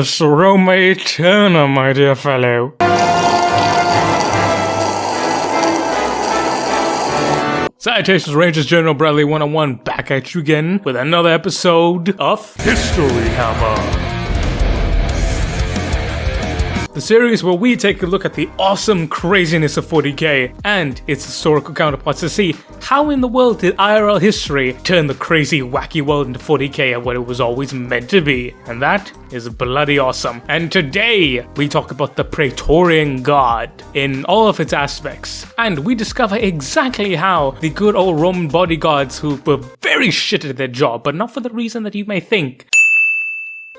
Yes, Roma Eterna, my dear fellow. Salutations, Rangers, General Bradley 101 back at you again with another episode of HistoryHammer. The series where we take a look at the awesome craziness of 40k and its historical counterparts to see how in the world did IRL history turn the crazy, wacky world into 40k and what it was always meant to be. And that is bloody awesome. And today, we talk about the Praetorian Guard in all of its aspects. And we discover exactly how the good old Roman bodyguards who were very shit at their job, but not for the reason that you may think,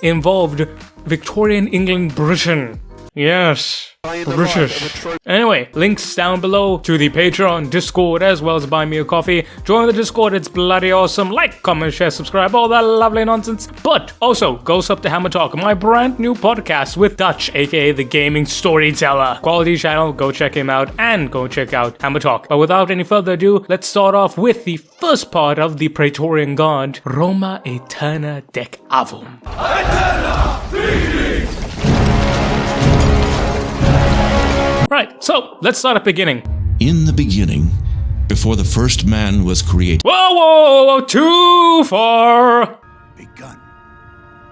involved Victorian England Britain. Yes, British. Anyway, links down below to the Patreon, Discord, as well as buy me a coffee. Join the Discord, it's bloody awesome. Like, comment, share, subscribe, all that lovely nonsense. But also, go sub to Hammer Talk, my brand new podcast with Dutch, aka the Gaming Storyteller. Quality channel, go check him out, and go check out Hammer Talk. But without any further ado, let's start off with the first part of the Praetorian Guard, Roma Eterna Dec Avum. Eterna, greetings! Right, so let's start at the beginning. In the beginning, before the first man was created. Whoa, too far! Begun.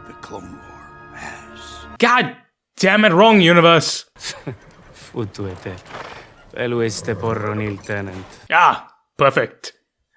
The Clone War has. God damn it, wrong universe. Ah, perfect.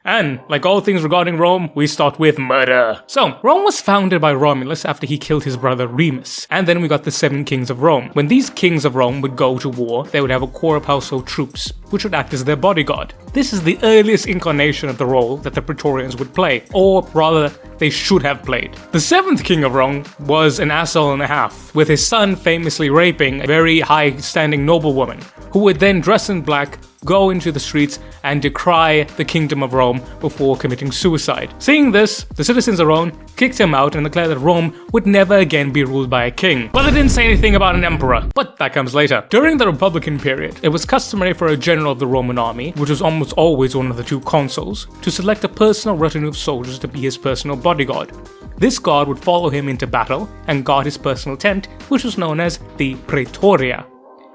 And, like all things regarding Rome, we start with murder. So, Rome was founded by Romulus after he killed his brother Remus. And then we got the 7 kings of Rome. When these kings of Rome would go to war, they would have a corps of household troops, which would act as their bodyguard. This is the earliest incarnation of the role that the Praetorians would play, or rather, they should have played. The 7th king of Rome was an asshole and a half, with his son famously raping a very high-standing noblewoman, who would then dress in black, go into the streets and decry the kingdom of Rome before committing suicide. Seeing this, the citizens of Rome kicked him out and declared that Rome would never again be ruled by a king. But they didn't say anything about an emperor, but that comes later. During the Republican period, it was customary for a general of the Roman army, which was almost always one of the 2 consuls, to select a personal retinue of soldiers to be his personal bodyguard. This guard would follow him into battle and guard his personal tent, which was known as the Praetoria.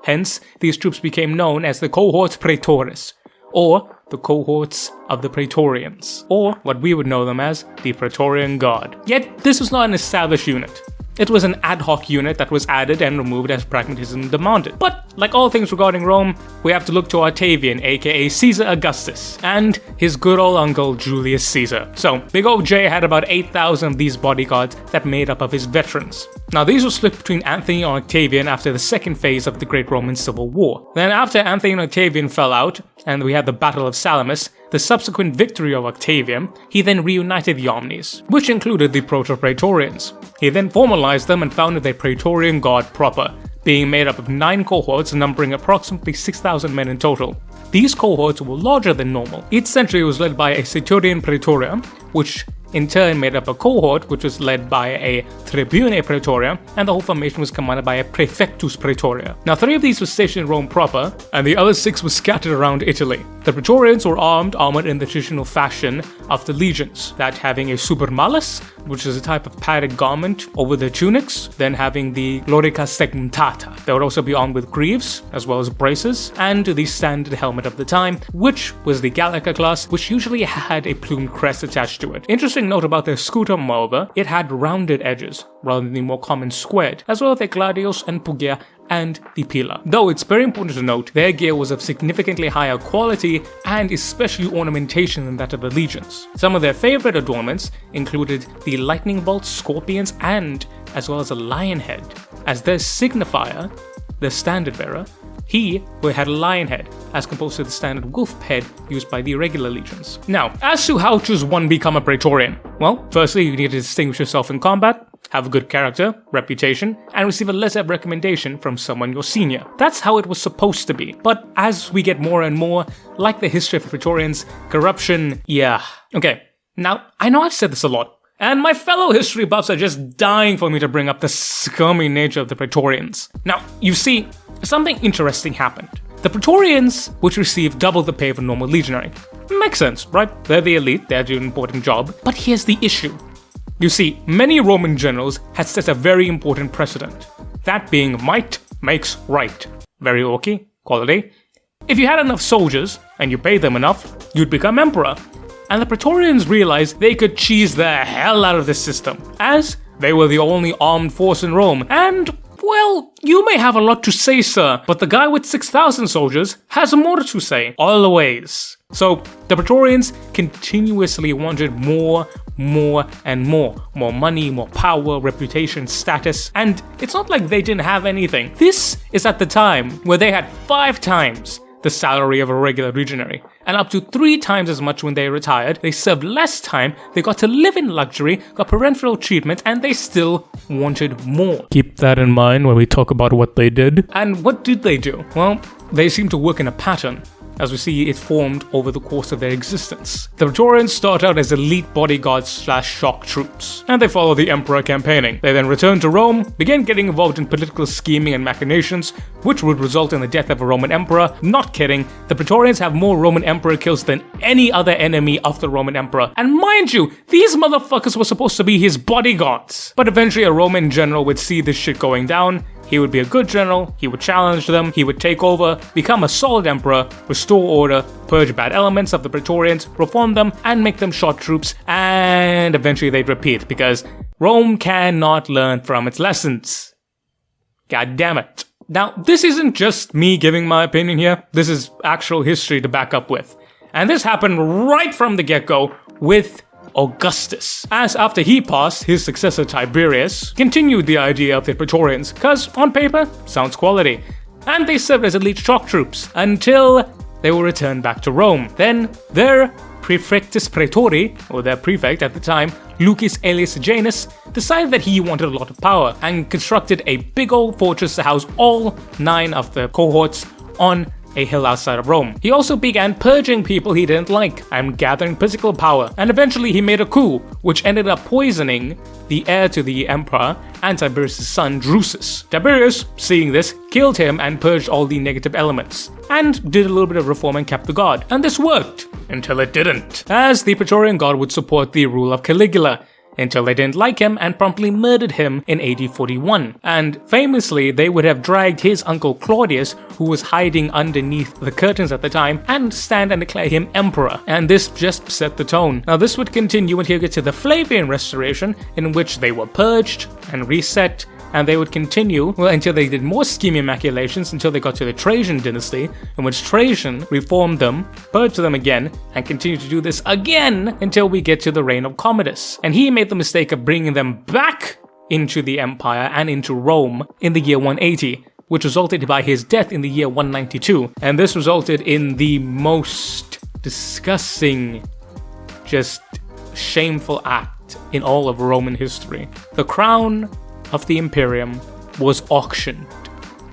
Hence, these troops became known as the Cohorts Praetoris, or the Cohorts of the Praetorians, or what we would know them as the Praetorian Guard. Yet, this was not an established unit. It was an ad hoc unit that was added and removed as pragmatism demanded. But, like all things regarding Rome, we have to look to Octavian, aka Caesar Augustus, and his good old uncle Julius Caesar. So, Big O J had about 8,000 of these bodyguards that made up of his veterans. Now, these were split between Anthony and Octavian after the second phase of the Great Roman Civil War. Then, after Anthony and Octavian fell out, and we had the Battle of Salamis, the subsequent victory of Octavian, he then reunited the Omnis, which included the Proto-Praetorians. He then formalized them and founded the Praetorian Guard proper, being made up of 9 cohorts numbering approximately 6,000 men in total. These cohorts were larger than normal. Each century was led by a Praetorian Praetorian, which in turn made up a cohort which was led by a Tribune Praetoria, and the whole formation was commanded by a Praefectus Praetoria. Now 3 of these were stationed in Rome proper, and the other 6 were scattered around Italy. The Praetorians were armored in the traditional fashion of the legions, that having a supermalus, which is a type of padded garment over their tunics, then having the lorica segmentata. They would also be armed with greaves, as well as braces, and the standard helmet of the time, which was the Gallica class, which usually had a plumed crest attached to it. Interesting note about their scutum, moreover, it had rounded edges, rather than the more common squared, as well as the gladius and pugia and the pila. Though it's very important to note, their gear was of significantly higher quality and especially ornamentation than that of the legions. Some of their favorite adornments included the lightning bolts, scorpions, and as well as a lion head. As their signifier, their standard bearer, he had a lion head, as opposed to the standard wolf head used by the irregular legions. Now, as to how does one become a Praetorian? Well, firstly, you need to distinguish yourself in combat, have a good character, reputation, and receive a letter of recommendation from someone your senior. That's how it was supposed to be. But as we get more and more, like the history of the Praetorians, corruption, yeah. Okay, now, I know I've said this a lot, and my fellow history buffs are just dying for me to bring up the scummy nature of the Praetorians. Now, you see, something interesting happened. The Praetorians, which received double the pay of a normal legionary. Makes sense, right? They're the elite, they're doing an important job. But here's the issue. You see, many Roman generals had set a very important precedent, that being might makes right. Very okay, quality. If you had enough soldiers, and you paid them enough, you'd become emperor. And the Praetorians realized they could cheese the hell out of this system, as they were the only armed force in Rome, and well, you may have a lot to say, sir, but the guy with 6,000 soldiers has more to say, always. So, the Praetorians continuously wanted more, and more. More money, more power, reputation, status, and it's not like they didn't have anything. This is at the time where they had 5 times the salary of a regular legionary, and up to 3 times as much when they retired. They served less time, they got to live in luxury, got parental treatment, and they still wanted more. Keep that in mind when we talk about what they did. And what did they do? Well, they seem to work in a pattern, as we see it formed over the course of their existence. The Praetorians start out as elite bodyguards / shock troops, and they follow the emperor campaigning. They then return to Rome, begin getting involved in political scheming and machinations, which would result in the death of a Roman emperor. Not kidding, the Praetorians have more Roman emperor kills than any other enemy of the Roman emperor. And mind you, these motherfuckers were supposed to be his bodyguards. But eventually a Roman general would see this shit going down. He would be a good general, he would challenge them, he would take over, become a solid emperor, restore order, purge bad elements of the Praetorians, reform them, and make them shock troops, and eventually they'd repeat, because Rome cannot learn from its lessons. God damn it. Now, this isn't just me giving my opinion here, this is actual history to back up with. And this happened right from the get-go with Augustus, as after he passed, his successor Tiberius continued the idea of the Praetorians, cause on paper, sounds quality, and they served as elite shock troops until they were returned back to Rome. Then their Praefectus Praetori, or their prefect at the time, Lucius Aelius Janus, decided that he wanted a lot of power and constructed a big old fortress to house all 9 of the cohorts on a hill outside of Rome. He also began purging people he didn't like and gathering political power, and eventually he made a coup, which ended up poisoning the heir to the emperor and Tiberius' son Drusus. Tiberius, seeing this, killed him and purged all the negative elements, and did a little bit of reform and kept the guard. And this worked, until it didn't, as the Praetorian Guard would support the rule of Caligula, until they didn't like him and promptly murdered him in AD 41. And famously, they would have dragged his uncle Claudius, who was hiding underneath the curtains at the time, and stand and declare him emperor. And this just set the tone. Now this would continue until you get to the Flavian Restoration, in which they were purged and reset, and they would continue until they did more scheming machinations until they got to the Trajan dynasty, in which Trajan reformed them, purged them again, and continued to do this again until we get to the reign of Commodus. And he made the mistake of bringing them back into the empire and into Rome in the year 180, which resulted by his death in the year 192. And this resulted in the most disgusting, just shameful act in all of Roman history. The crown of the Imperium was auctioned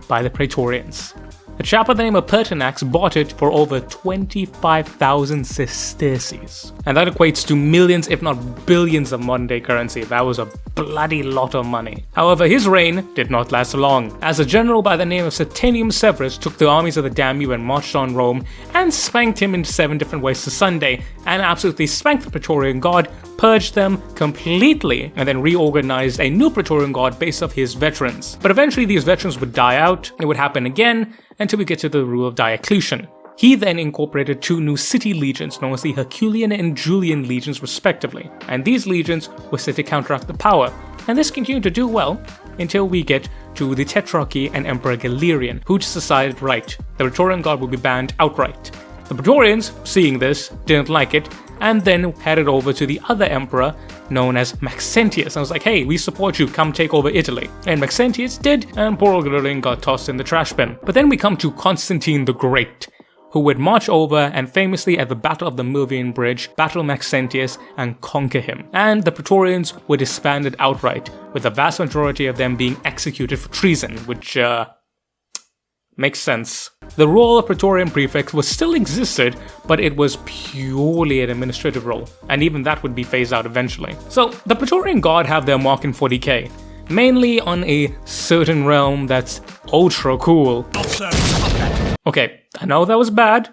by the Praetorians. A chap by the name of Pertinax bought it for over 25,000 sesterces. And that equates to millions, if not billions of modern day currency. That was a bloody lot of money. However, his reign did not last long, as a general by the name of Satanium Severus took the armies of the Danube and marched on Rome and spanked him in 7 different ways to Sunday, and absolutely spanked the Praetorian Guard, purged them completely, and then reorganized a new Praetorian Guard based off his veterans. But eventually these veterans would die out, it would happen again, until we get to the rule of Diocletian. He then incorporated 2 new city legions known as the Herculean and Julian legions respectively, and these legions were set to counteract the power, and this continued to do well until we get to the Tetrarchy and Emperor Galerian, who just decided, right, the Praetorian Guard will be banned outright. The Praetorians, seeing this, didn't like it, and then headed over to the other emperor known as Maxentius. And I was like, hey, we support you, come take over Italy. And Maxentius did, and poor Galerian got tossed in the trash bin. But then we come to Constantine the Great, who would march over and famously at the Battle of the Milvian Bridge, battle Maxentius and conquer him. And the Praetorians were disbanded outright, with the vast majority of them being executed for treason, which, makes sense. The role of Praetorian Prefect was still existed, but it was purely an administrative role, and even that would be phased out eventually. So, the Praetorian Guard have their mark in 40k, mainly on a certain realm that's ultra cool. Okay, I know that was bad,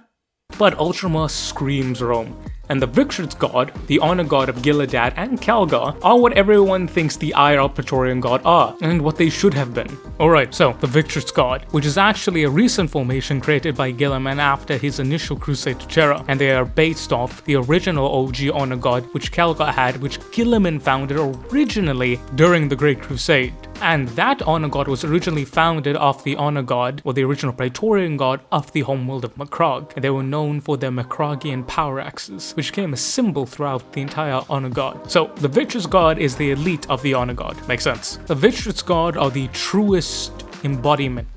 but Ultramar screams Rome. And the Victor's God, the honor god of Gilead and Calgar, are what everyone thinks the IRL Praetorian God are, and what they should have been. Alright, so the Victor's God, which is actually a recent formation created by Guilliman after his initial crusade to Terra, and they are based off the original OG honor god which Calgar had, which Guilliman founded originally during the Great Crusade. And that honor god was originally founded off the honor god, or the original Praetorian god, of the homeworld of Macrag, and they were known for their Maccragian power axes, which became a symbol throughout the entire honor god. So the Victor's God is the elite of the honor god. Makes sense. The Victor's God are the truest embodiment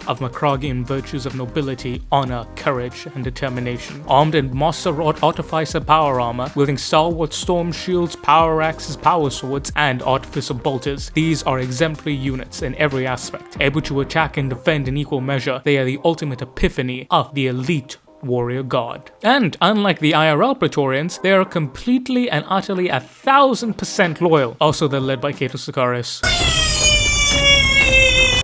of Maccragian virtues of nobility, honor, courage, and determination. Armed in moss-wrought artificer power armor, wielding stalwart storm shields, power axes, power swords, and artificer bolters, these are exemplary units in every aspect. Able to attack and defend in equal measure, they are the ultimate epiphany of the elite warrior god. And unlike the IRL Praetorians, they are completely and utterly 1000% loyal. Also, they're led by Cato Sicarius.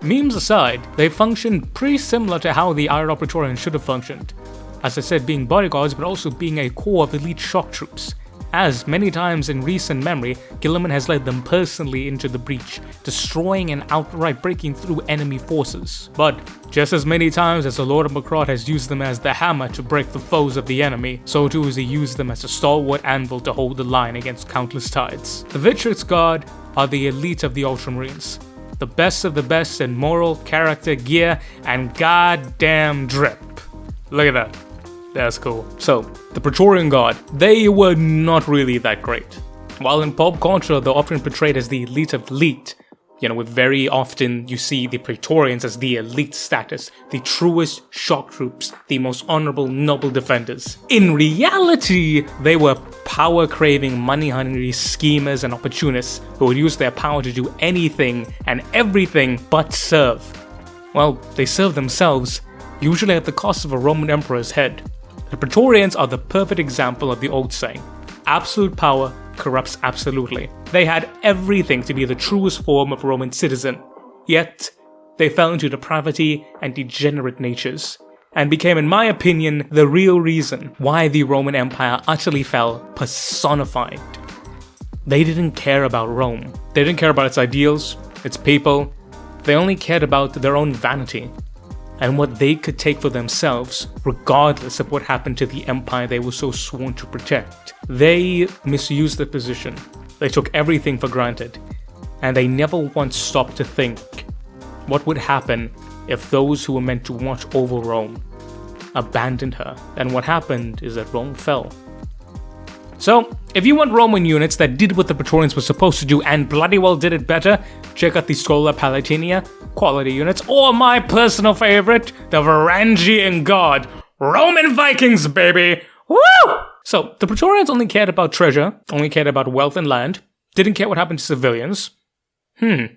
Memes aside, they function pretty similar to how the IRL Praetorians should have functioned. As I said, being bodyguards, but also being a core of elite shock troops. As many times in recent memory, Guilliman has led them personally into the breach, destroying and outright breaking through enemy forces. But just as many times as the Lord of Macragh has used them as the hammer to break the foes of the enemy, so too has he used them as a stalwart anvil to hold the line against countless tides. The Victor's God are the elite of the Ultramarines. The best of the best in moral, character, gear, and goddamn drip. Look at that. That's cool. So, the Praetorian God, they were not really that great. While in pop culture they're often portrayed as the elite of elite, with very often you see the Praetorians as the elite status, the truest shock troops, the most honorable, noble defenders. In reality, they were power-craving, money-hungry schemers and opportunists who would use their power to do anything and everything but serve. Well, they serve themselves, usually at the cost of a Roman emperor's head. The Praetorians are the perfect example of the old saying, absolute power corrupts absolutely. They had everything to be the truest form of Roman citizen, yet they fell into depravity and degenerate natures, and became, in my opinion, the real reason why the Roman Empire utterly fell personified. They didn't care about Rome. They didn't care about its ideals, its people. They only cared about their own vanity and what they could take for themselves, regardless of what happened to the empire they were so sworn to protect. They misused their position. They took everything for granted, and they never once stopped to think what would happen if those who were meant to watch over Rome abandoned her. And what happened is that Rome fell. So, if you want Roman units that did what the Praetorians were supposed to do and bloody well did it better, check out the Schola Palatinia, quality units, or my personal favorite, the Varangian God, Roman Vikings, baby! Woo! So, the Praetorians only cared about treasure, only cared about wealth and land, didn't care what happened to civilians. I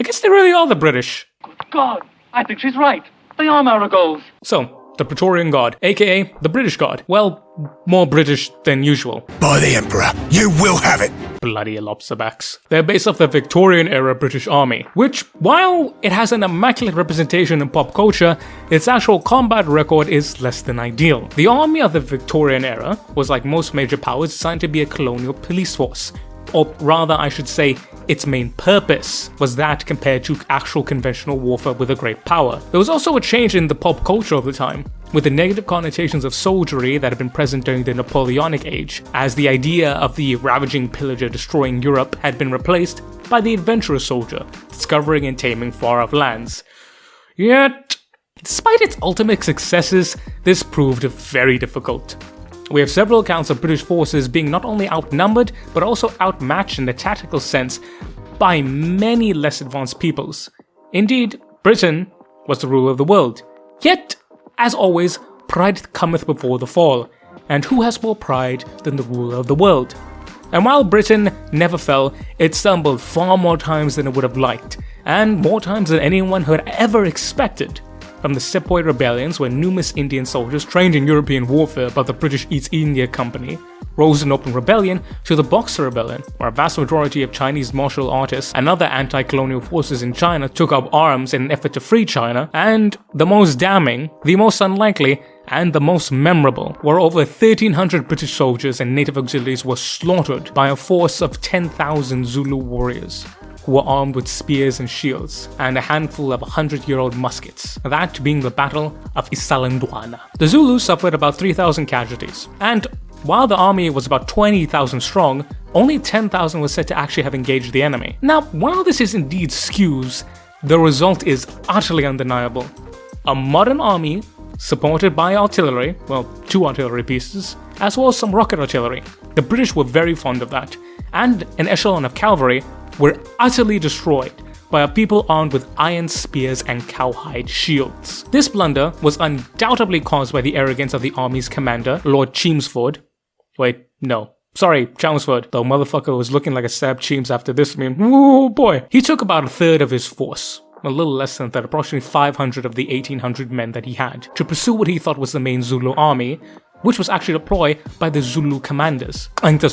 guess they really are the British. God, I think she's right. They are Marigolds. So, the Praetorian God, aka the British God. Well, more British than usual. By the Emperor, you will have it! Bloody lobsterbacks. They're based off the Victorian era British army, which, while it has an immaculate representation in pop culture, its actual combat record is less than ideal. The army of the Victorian era was, like most major powers, designed to be a colonial police force. Or rather, I should say, its main purpose was that compared to actual conventional warfare with a great power. There was also a change in the pop culture of the time, with the negative connotations of soldiery that had been present during the Napoleonic age, as the idea of the ravaging pillager destroying Europe had been replaced by the adventurous soldier, discovering and taming far-off lands. Yet, despite its ultimate successes, this proved very difficult. We have several accounts of British forces being not only outnumbered, but also outmatched in a tactical sense by many less advanced peoples. Indeed, Britain was the ruler of the world. Yet, as always, pride cometh before the fall, and who has more pride than the ruler of the world? And while Britain never fell, it stumbled far more times than it would have liked, and more times than anyone had ever expected. From the Sepoy rebellions, where numerous Indian soldiers trained in European warfare by the British East India Company, rose in open rebellion to the Boxer Rebellion, where a vast majority of Chinese martial artists and other anti-colonial forces in China took up arms in an effort to free China, and the most damning, the most unlikely, and the most memorable, where over 1,300 British soldiers and native auxiliaries were slaughtered by a force of 10,000 Zulu warriors, who were armed with spears and shields, and a handful of 100-year-old muskets, that being the Battle of Isalandwana. The Zulus suffered about 3,000 casualties, and while the army was about 20,000 strong, only 10,000 was said to actually have engaged the enemy. Now, while this is indeed skews, the result is utterly undeniable. A modern army supported by artillery, well, 2 artillery pieces, as well as some rocket artillery. The British were very fond of that, and an echelon of cavalry were utterly destroyed by a people armed with iron spears and cowhide shields. This blunder was undoubtedly caused by the arrogance of the army's commander, Lord Chelmsford. Wait, no. Sorry, Chelmsford, though motherfucker was looking like a stabbed Cheems after this meme. Oh boy. He took about a third of his force, a little less than that, approximately 500 of the 1,800 men that he had, to pursue what he thought was the main Zulu army, which was actually deployed by the Zulu commanders, and who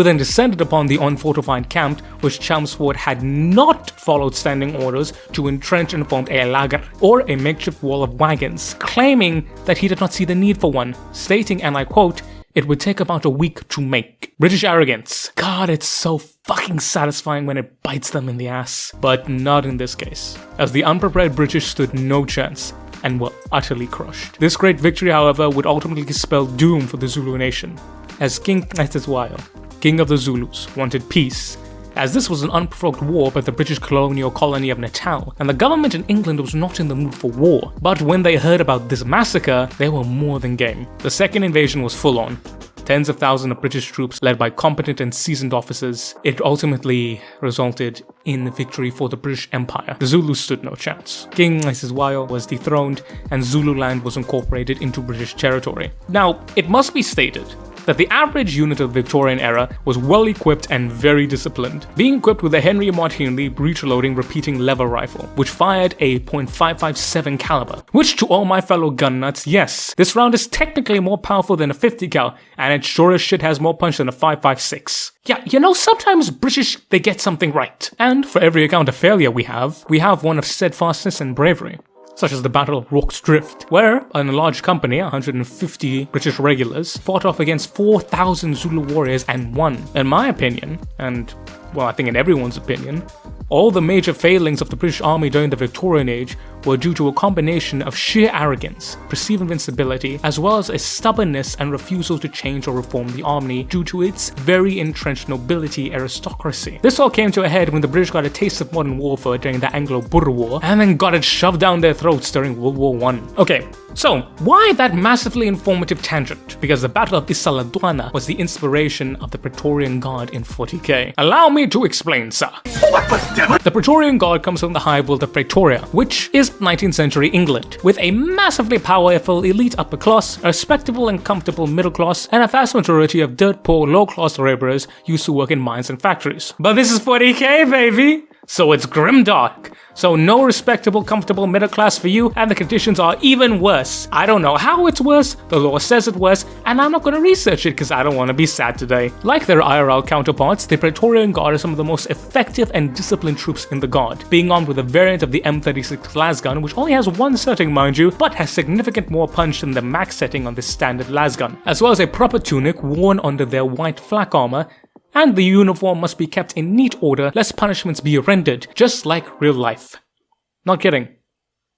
then descended upon the unfortified camp, which Chelmsford had not followed standing orders to entrench and formed a lager, or a makeshift wall of wagons, claiming that he did not see the need for one, stating, and I quote, "It would take about a week to make." British arrogance. God, it's so fucking satisfying when it bites them in the ass. But not in this case, as the unprepared British stood no chance and were utterly crushed. This great victory, however, would ultimately spell doom for the Zulu nation, as King Cetshwayo, King of the Zulus, wanted peace, as this was an unprovoked war by the British colonial colony of Natal, and the government in England was not in the mood for war. But when they heard about this massacre, they were more than game. The second invasion was full on. Tens of thousands of British troops led by competent and seasoned officers. It ultimately resulted in victory for the British Empire. The Zulus stood no chance. King Cetshwayo was dethroned and Zululand was incorporated into British territory. Now, it must be stated that the average unit of the Victorian era was well equipped and very disciplined, being equipped with a Henry Martinley breech-loading repeating lever rifle, which fired a .557 caliber, which to all my fellow gun nuts, yes, this round is technically more powerful than a 50 cal, and it sure as shit has more punch than a .556. Yeah, you know, sometimes British, they get something right. And for every account of failure we have one of steadfastness and bravery, such as the Battle of Rorke's Drift, where in a large company, 150 British regulars, fought off against 4,000 Zulu warriors and won. In my opinion, and well, I think in everyone's opinion, all the major failings of the British Army during the Victorian age were due to a combination of sheer arrogance, perceived invincibility, as well as a stubbornness and refusal to change or reform the army due to its very entrenched nobility aristocracy. This all came to a head when the British got a taste of modern warfare during the Anglo-Boer War, and then got it shoved down their throats during World War I. Okay, so why that massively informative tangent? Because the Battle of Isalandwana was the inspiration of the Praetorian Guard in 40k. Allow me to explain, sir. What the devil? The Praetorian Guard comes from the hive world of Praetoria, which is 19th century England, with a massively powerful elite upper class, a respectable and comfortable middle class, and a vast majority of dirt poor low class laborers used to work in mines and factories. But this is 40k, baby! So it's grimdark. So no respectable, comfortable middle class for you, and the conditions are even worse. I don't know how it's worse, the law says it's worse, and I'm not going to research it because I don't want to be sad today. Like their IRL counterparts, the Praetorian Guard are some of the most effective and disciplined troops in the Guard, being armed with a variant of the M36 lasgun, which only has one setting mind you, but has significant more punch than the max setting on the standard lasgun, as well as a proper tunic worn under their white flak armor, and the uniform must be kept in neat order lest punishments be rendered, just like real life. Not kidding.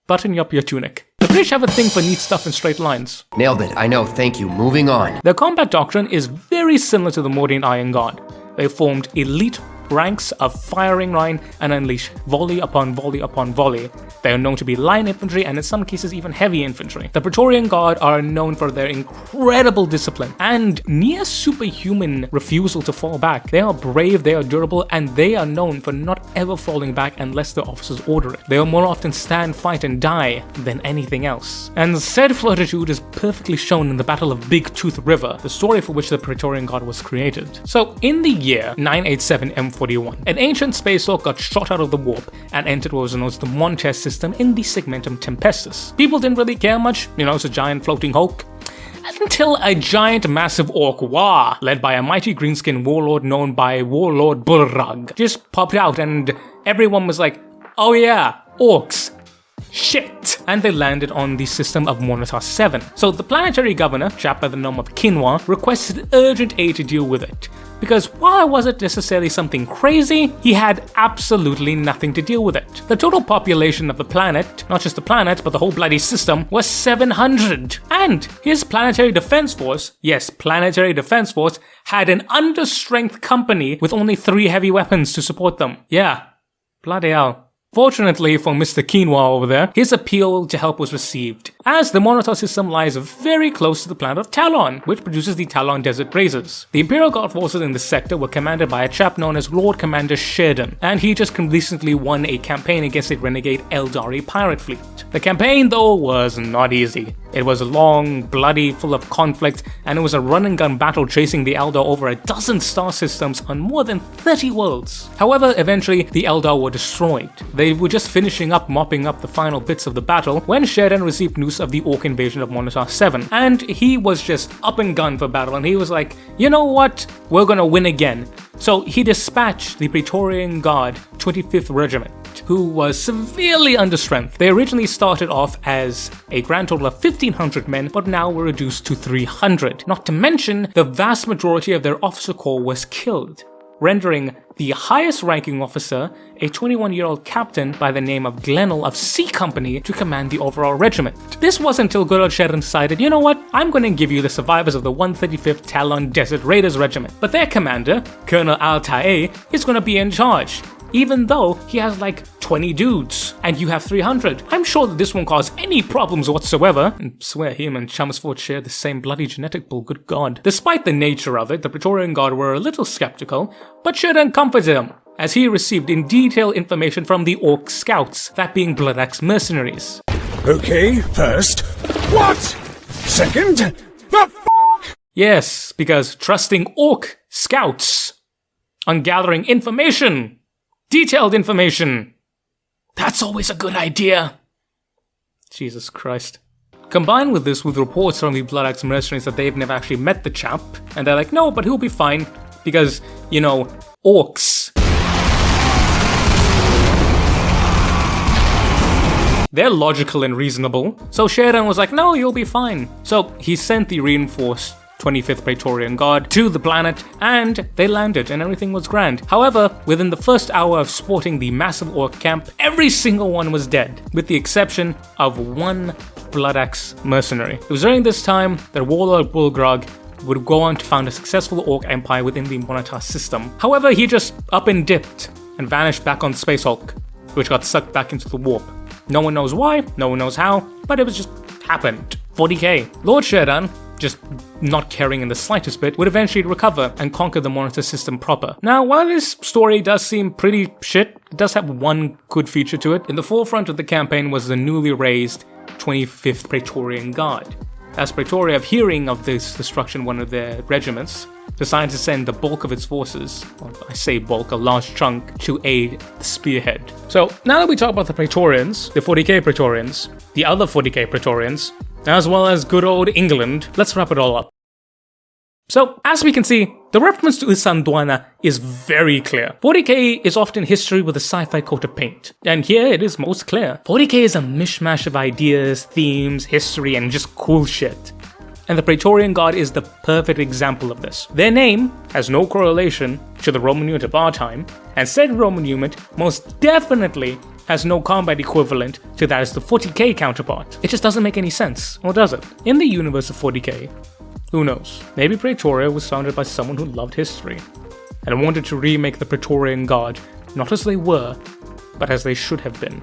Button up your tunic. The British have a thing for neat stuff in straight lines. Nailed it, I know, thank you, moving on. Their combat doctrine is very similar to the Mordian Iron Guard. They formed elite ranks of firing line and unleash volley upon volley upon volley. They are known to be line infantry and in some cases even heavy infantry. The Praetorian Guard are known for their incredible discipline and near superhuman refusal to fall back. They are brave, they are durable, and they are known for not ever falling back unless their officers order it. They will more often stand, fight, and die than anything else. And said fortitude is perfectly shown in the Battle of Big Tooth River, the story for which the Praetorian Guard was created. So in the year 987 M4, 1941. An ancient space hulk got shot out of the warp and entered what was known as the Montes system in the Segmentum Tempestus. People didn't really care much, it's a giant floating hulk. Until a giant massive orc Wa, led by a mighty greenskin warlord known by Warlord Bulrug, just popped out and everyone was like, oh yeah, orcs. Shit! And they landed on the system of Monitor 7. So the planetary governor, chap by the name of Quinoa, requested urgent aid to deal with it. Because while it wasn't necessarily something crazy, he had absolutely nothing to deal with it. The total population of the planet, not just the planet, but the whole bloody system, was 700. And his planetary defense force, yes, planetary defense force, had an understrength company with only 3 heavy weapons to support them. Yeah, bloody hell. Fortunately for Mr. Quinoa over there, his appeal to help was received, as the Monitor system lies very close to the planet of Talon, which produces the Talon Desert Razors. The Imperial Guard forces in this sector were commanded by a chap known as Lord Commander Sheridan, and he just recently won a campaign against a renegade Eldari pirate fleet. The campaign, though, was not easy. It was long, bloody, full of conflict, and it was a run-and-gun battle chasing the Eldar over a dozen star systems on more than 30 worlds. However, eventually, the Eldar were destroyed. They were just finishing up mopping up the final bits of the battle when Sheridan received news of the Orc invasion of Monitor 7, and he was just up and gun for battle, and he was like, you know what, we're gonna win again. So he dispatched the Praetorian Guard 25th Regiment, who was severely understrength. They originally started off as a grand total of 1,500 men, but now were reduced to 300. Not to mention, the vast majority of their officer corps was killed, rendering the highest ranking officer, a 21-year-old captain by the name of Glenel of C Company, to command the overall regiment. This wasn't until good old Sheridan decided, you know what, I'm going to give you the survivors of the 135th Talon Desert Raiders Regiment. But their commander, Colonel Altair, is going to be in charge, even though he has like 20 dudes, and you have 300. I'm sure that this won't cause any problems whatsoever. And swear him and Chelmsford share the same bloody genetic pool, good god. Despite the nature of it, the Praetorian Guard were a little skeptical, but Sheridan comforted him, as he received in detail information from the Orc Scouts, that being Blood Axe mercenaries. Okay, first. What? Second? The Yes, because trusting Orc Scouts on gathering information, detailed information, that's always a good idea. Jesus Christ. Combine with this with reports from the Blood Axe mercenaries that they've never actually met the chap, and they're like, no, but he'll be fine, because, orcs. They're logical and reasonable. So Sheridan was like, no, you'll be fine. So he sent the reinforced 25th Praetorian Guard to the planet, and they landed and everything was grand. However, within the first hour of sporting the massive orc camp, every single one was dead, with the exception of one Blood Axe mercenary. It was during this time that Warlord Bulgrog would go on to found a successful orc empire within the Monitor system. However, he just up and dipped and vanished back on the Space Hulk, which got sucked back into the warp. No one knows why, no one knows how, but it was just happened. 40k. Lord Sheridan, just not caring in the slightest bit, would eventually recover and conquer the Monitor system proper. Now, while this story does seem pretty shit, it does have one good feature to it. In the forefront of the campaign was the newly raised 25th Praetorian Guard. As Praetoria, hearing of this destruction of one of their regiments, decided to send the bulk of its forces, well, I say bulk, a large chunk, to aid the spearhead. So, now that we talk about the Praetorians, the 40k Praetorians, the other 40k Praetorians, as well as good old England, let's wrap it all up. So, as we can see, the reference to Isanduana is very clear. 40k is often history with a sci-fi coat of paint, and here it is most clear. 40k is a mishmash of ideas, themes, history, and just cool shit. And the Praetorian Guard is the perfect example of this. Their name has no correlation to the Roman unit of our time, and said Roman unit most definitely has no combat equivalent to that as the 40k counterpart. It just doesn't make any sense, or does it? In the universe of 40k, who knows? Maybe Praetoria was founded by someone who loved history, and wanted to remake the Praetorian Guard, not as they were, but as they should have been.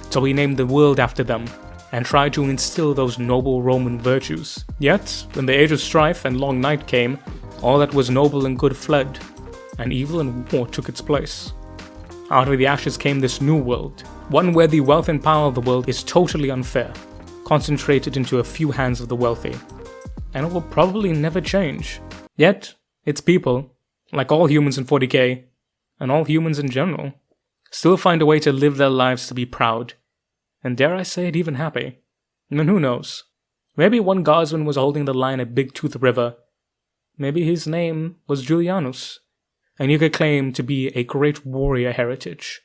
So he named the world after them, and tried to instill those noble Roman virtues. Yet, when the age of strife and long night came, all that was noble and good fled, and evil and war took its place. Out of the ashes came this new world, one where the wealth and power of the world is totally unfair, concentrated into a few hands of the wealthy, and it will probably never change. Yet, its people, like all humans in 40k, and all humans in general, still find a way to live their lives to be proud, and dare I say it, even happy. And who knows? Maybe one guardsman was holding the line at Big Tooth River. Maybe his name was Julianus, and you could claim to be a great warrior heritage.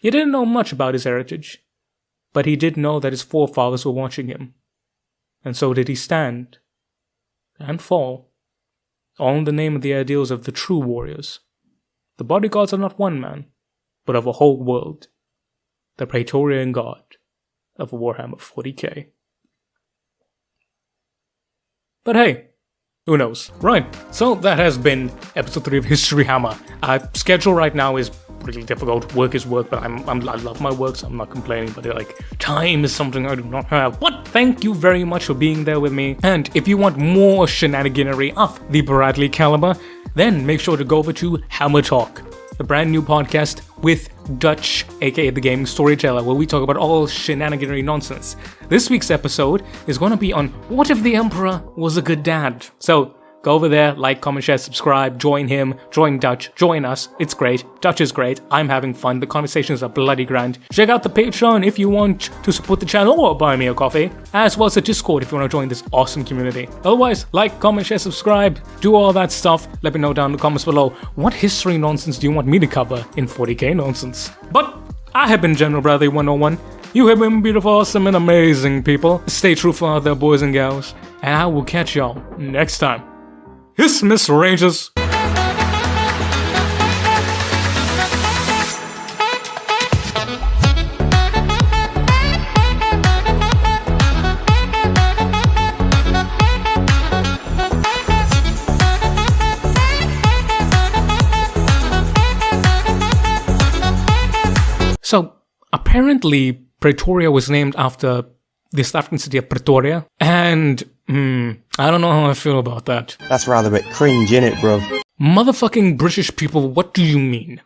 He didn't know much about his heritage, but he did know that his forefathers were watching him. And so did he stand and fall, all in the name of the ideals of the true warriors. The bodyguards are not one man, but of a whole world. The Praetorian Guard of Warhammer 40k. But hey, who knows? Right, so that has been episode 3 of History Hammer. Schedule right now is really difficult. Work is work, but I love my work, so I'm not complaining, but time is something I do not have. But thank you very much for being there with me, and if you want more shenaniganery of the Bradley caliber, then make sure to go over to Hammer Talk, a brand new podcast with Dutch, aka the Gaming Storyteller, where we talk about all shenaniganery nonsense. This week's episode is going to be on what if the Emperor was a good dad. So go over there, like, comment, share, subscribe, join him, join Dutch, join us. It's great. Dutch is great. I'm having fun. The conversations are bloody grand. Check out the Patreon if you want to support the channel or buy me a coffee, as well as the Discord if you want to join this awesome community. Otherwise, like, comment, share, subscribe, do all that stuff. Let me know down in the comments below what history nonsense do you want me to cover in 40k nonsense. But I have been General Bradley 101. You have been beautiful, awesome, and amazing people. Stay true for other boys and gals, and I will catch y'all next time. Miss Rangers. So, apparently, Praetoria was named after the South African city of Pretoria, and I don't know how I feel about that. That's rather a bit cringe, innit, bro? Motherfucking British people, what do you mean?